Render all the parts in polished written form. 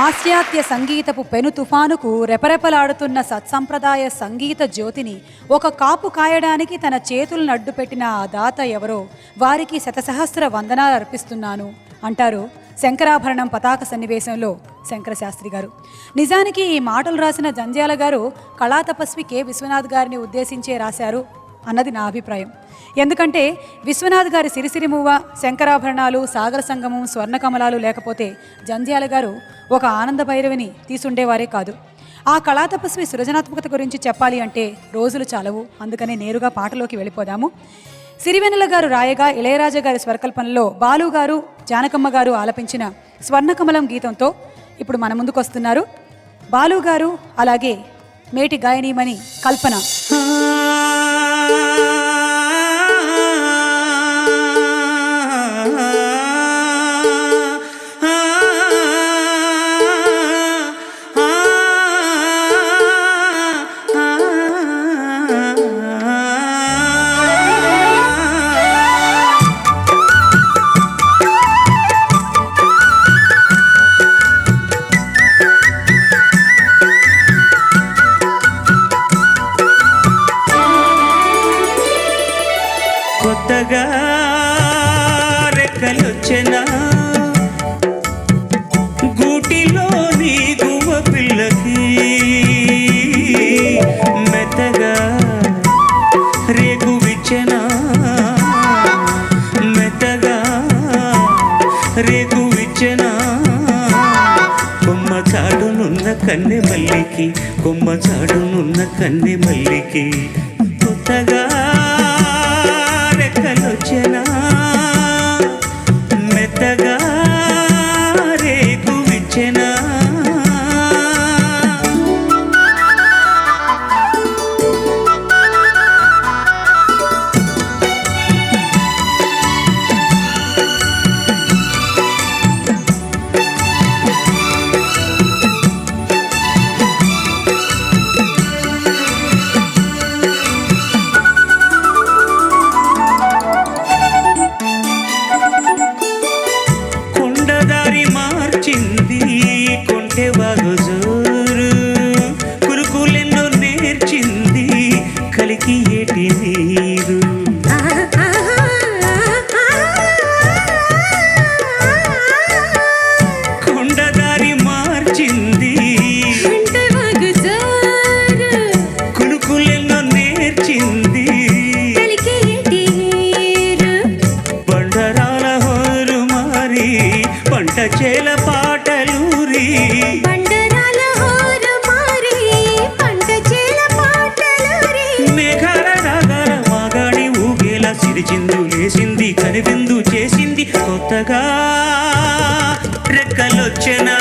పాశ్చాత్య సంగీతపు పెను తుఫానుకు రెపరెపలాడుతున్న సత్సంప్రదాయ సంగీత జ్యోతిని ఒక కాపు కాయడానికి తన చేతులను అడ్డుపెట్టిన ఆ దాత ఎవరో వారికి శతసహస్ర వందనాలు అర్పిస్తున్నాను అంటారు శంకరాభరణం పతాక సన్నివేశంలో శంకరశాస్త్రి గారు. నిజానికి ఈ మాటలు రాసిన జంధ్యాల గారు కళాతపస్వి కె విశ్వనాథ్ గారిని ఉద్దేశించే రాశారు అన్నది నా అభిప్రాయం. ఎందుకంటే విశ్వనాథ్ గారి సిరిసిరిమువ్వ, శంకరాభరణాలు, సాగర సంగమం, స్వర్ణకమలాలు లేకపోతే జంధ్యాల గారు ఒక ఆనంద భైరవిని తీసుండేవారే కాదు. ఆ కళాతపస్వి సృజనాత్మకత గురించి చెప్పాలి అంటే రోజులు చాలవు. అందుకనే నేరుగా పాటలోకి వెళ్ళిపోదాము. సిరివెన్నెల గారు రాయగా ఇళయరాజా గారి స్వరకల్పనలో బాలు గారు, జానకమ్మ గారు ఆలపించిన స్వర్ణకమలం గీతంతో ఇప్పుడు మన ముందుకు వస్తున్నారు బాలు గారు, అలాగే మేటి గాయనీమణి కల్పన. కొత్తగా రెక్కలొచ్చెనా గూటిలోని గువ్వ పిల్లకి, మెత్తగా రేగు విచ్చెనా, మెత్తగా రేగు విచ్చెనా. కొమ్మ చాటునున్న కన్నె మల్లికి, కొమ్మ చాటునున్న కన్నె మల్లికి కొత్తగా రెక్కలొచ్చెనా, మెత్తగా రేగు విచ్చెనా. కురుకులెన్నో నేర్చింది కలికి ఏటి నీరు, కొండదారి మార్చింది కురుకులెన్నో నేర్చింది బండరాల హోరు మారి పంట చేల పాటలూరి, మేఘాల రాగాల మాగాడి ఊగేలా సిరిచిందు లేసింది, కనివిందు చేసింది. కొత్తగా రెక్కలొచ్చెనా,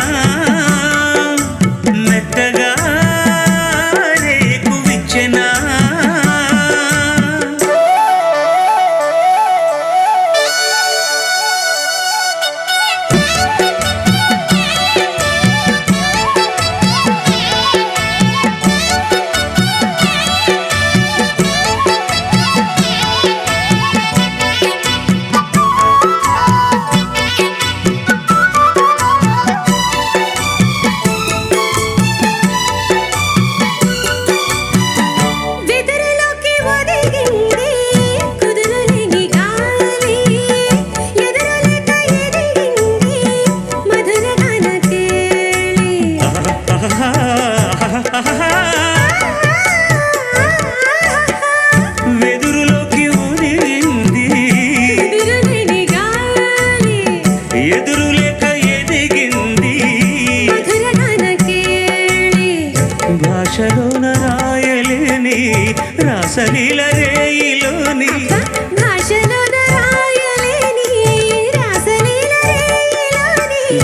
మెత్తగా రేకు విచ్చెనా. వెదురులోకి ఒదిగింది, ఎదురులేక ఎదిగింది, భాషలోన రాయలేని రాసలీల రేయిలోని,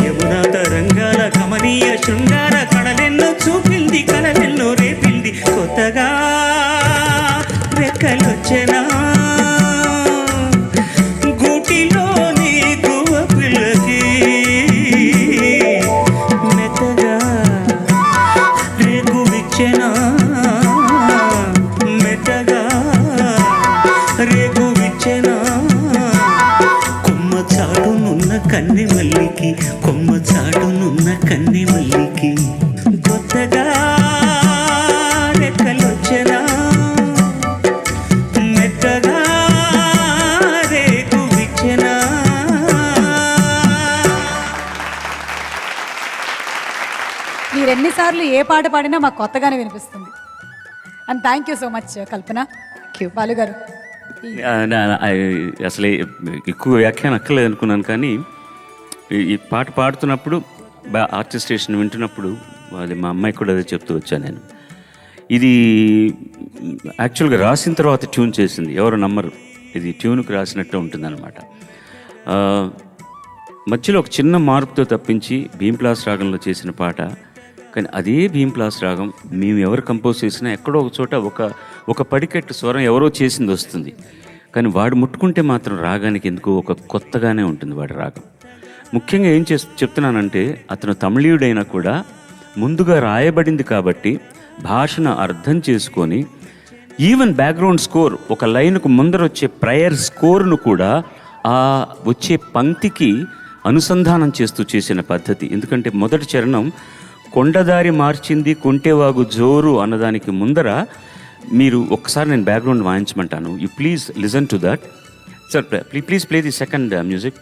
యమునా తరంగాల కమనీయ శృంగార కళలెన్నో చూపింది, కళలెన్నో రేపింది. కొత్తగా రెక్కలొచ్చెనా గూటిలోని గువ్వ పిల్లకి, మెత్తగా రేగు విచ్చెనా, మెత్తగా రేగు విచ్చెనా. కొమ్మ చాటునున్న కన్నె మల్లికి, కొమ్మ చాటునున్న కన్నె మల్లికి ఎన్నిసార్లు ఏ పాట పాడినా మాకు కొత్తగానే వినిపిస్తుంది. And thank you so much Kalpana. Balu గారు, అసలే ఎక్కువ వ్యాఖ్యానం అక్కర్లేదు అనుకున్నాను, కానీ ఈ పాట పాడుతున్నప్పుడు ఆర్కెస్ట్రేషన్ వింటున్నప్పుడు అది మా అమ్మాయికి కూడా అదే చెప్తూ వచ్చాను నేను. ఇది యాక్చువల్గా రాసిన తర్వాత ట్యూన్ చేసింది, ఎవరు నమ్మరు, ఇది ట్యూన్కి రాసినట్టు ఉంటుందన్నమాట. మధ్యలో ఒక చిన్న మార్పుతో తప్పించి భీంప్లాస్ రాగంలో చేసిన పాట, కానీ అదే భీంప్లాస్ రాగం మేము ఎవరు కంపోజ్ చేసినా ఎక్కడో ఒక చోట ఒక పడికెట్టు స్వరం ఎవరో చేసింది వస్తుంది, కానీ వాడు ముట్టుకుంటే మాత్రం రాగానికి ఎందుకో ఒక కొత్తగానే ఉంటుంది వాడి రాగం. ముఖ్యంగా ఏం చెప్తున్నానంటే అతను తమిళీయుడైనా కూడా ముందుగా రాయబడింది కాబట్టి భాషను అర్థం చేసుకొని ఈవెన్ బ్యాక్గ్రౌండ్ స్కోర్, ఒక లైన్కు ముందర వచ్చే ప్రయర్ స్కోర్ను కూడా ఆ వచ్చే పంక్తికి అనుసంధానం చేస్తూ చేసిన పద్ధతి. ఎందుకంటే మొదటి చరణం కొండదారి మార్చింది కొంటేవాగు జోరు అన్నదానికి ముందర మీరు ఒక్కసారి నేను బ్యాక్గ్రౌండ్ వాయించమంటాను. You please listen to that. Sir please play the second music.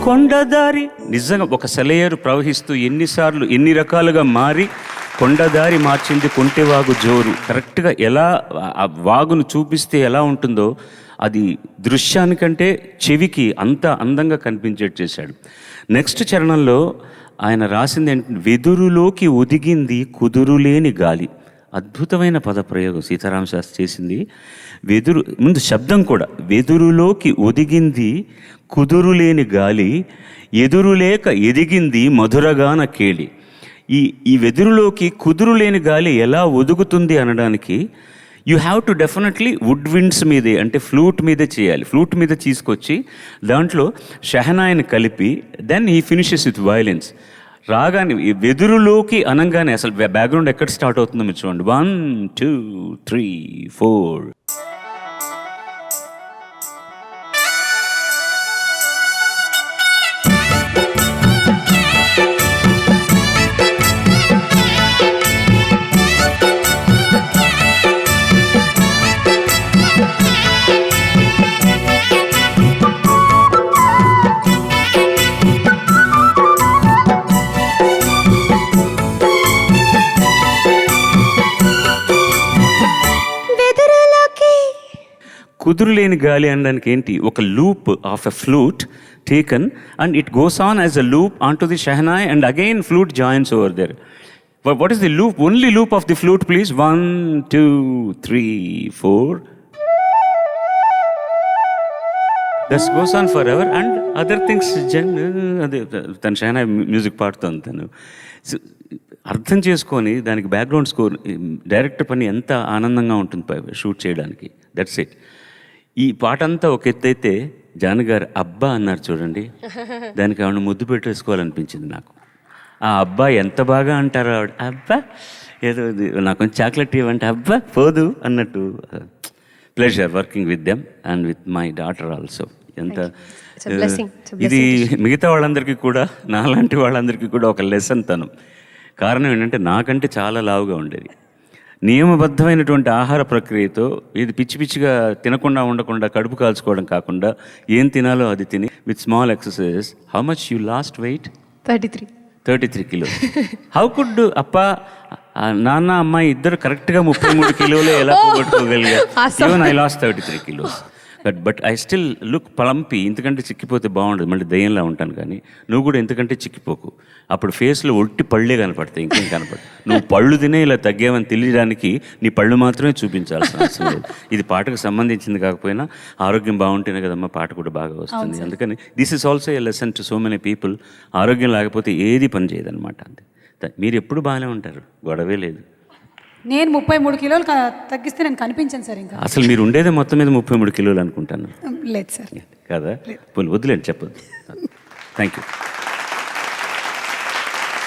కొండదారి నిజంగా ఒక సెలయేరు ప్రవహిస్తూ ఎన్నిసార్లు ఎన్ని రకాలుగా మారి కొండదారి మార్చింది కొంటెవాగు జోరు. కరెక్ట్గా ఎలా ఆ వాగును చూపిస్తే ఎలా ఉంటుందో అది దృశ్యానికంటే చెవికి అంత అందంగా కనిపించేట్టు చేశాడు. నెక్స్ట్ చరణంలో ఆయన రాసింది ఏంటంటే వెదురులోకి ఒదిగింది కుదురులేని గాలి. అద్భుతమైన పదప్రయోగం సీతారామ శాస్త్రి చేసింది. ముందు శబ్దం కూడా, వెదురులోకి ఒదిగింది కుదురులేని గాలి, ఎదురులేక ఎదిగింది మధురగాన కేళి. ఈ వెదురులోకి కుదురులేని గాలి ఎలా ఒదుగుతుంది అనడానికి you have to definitely woodwinds మీదే, అంటే ఫ్లూట్ మీదే చేయాలి. ఫ్లూట్ మీద తీసుకొచ్చి దాంట్లో షెహనాయిని కలిపి then he finishes with violence. రాగానే వెదురులోకి అనంగానే అసలు బ్యాక్గ్రౌండ్ ఎక్కడ స్టార్ట్ అవుతుందో మీరు చూడండి. 1 2 3 4. కుదురులేని గాలి అనడానికి ఏంటి, ఒక loop of a flute taken and it goes on as a loop on to the shehnai and again flute joins over there. What is the loop, only loop of the flute please? 1 2 3 4. That goes on for ever and other things. అదే తన shehnai music పాడుతుంది తను. అర్థం చేసుకొని దానికి background score, director పని ఎంత ఆనందంగా ఉంటుంది షూట్ చేయడానికి. That's it. ఈ పాట అంతా ఒక ఎత్తు అయితే జానకి గారు అబ్బా అన్నారు చూడండి, దానికి ఆవిడ ముద్దు పెట్టేసుకోవాలనిపించింది నాకు. ఆ అబ్బా ఎంత బాగా అంటారో ఆవిడ, అబ్బా ఏదో నాకు కొంచెం చాక్లెట్ ఇవ్వంటే అబ్బా పోదు అన్నట్టు. Pleasure working with them and with my daughter also. ఎంత ఇది మిగతా వాళ్ళందరికీ కూడా, నాలాంటి వాళ్ళందరికీ కూడా ఒక లెసన్ తను. కారణం ఏంటంటే నాకంటే చాలా లావుగా ఉండేది. నియమబద్ధమైనటువంటి ఆహార ప్రక్రియతో ఇది పిచ్చి పిచ్చిగా తినకుండా ఉండకుండా కడుపు కాల్చుకోవడం కాకుండా ఏం తినాలో అది తిని with small exercises. How much you lost weight? 33 kilos. How could అప్ప నాన్న అమ్మాయి ఇద్దరు కరెక్ట్గా 33 kilos ఎలా పోగొట్టుకోగలిగారు? Even I lost 33 kilos. But I still look plumpy. ఎందుకంటే చిక్కిపోతే బాగుండదు, మళ్ళీ దయ్యంలా ఉంటాను. కానీ నువ్వు కూడా ఎందుకంటే చిక్కిపోకు, అప్పుడు ఫేస్లో ఒట్టి పళ్ళే కనపడతాయి, ఇంకేం కనపడదు. నువ్వు పళ్ళు తినే ఇలా తగ్గేవని తెలియడానికి నీ పళ్ళు మాత్రమే చూపించాల్సిన అవసరం లేదు. ఇది పాటకు సంబంధించింది కాకపోయినా ఆరోగ్యం బాగుంటేనే కదమ్మా పాట కూడా బాగా వస్తుంది. అందుకని this is also a lesson to so many people. ఆరోగ్యం లేకపోతే ఏది పని చేయదన్నమాట. అంతే. మీరు ఎప్పుడు బాగానే ఉంటారు, గొడవే లేదు. నేను 33 kilos తగ్గిస్తే నేను కనిపించాను సార్. ఇంకా అసలు మీరు ఉండేదే మొత్తం మీద 33 kilos అనుకుంటాను. లేదు సార్. కదా, వదిలేండి, చెప్పదు. Thank you.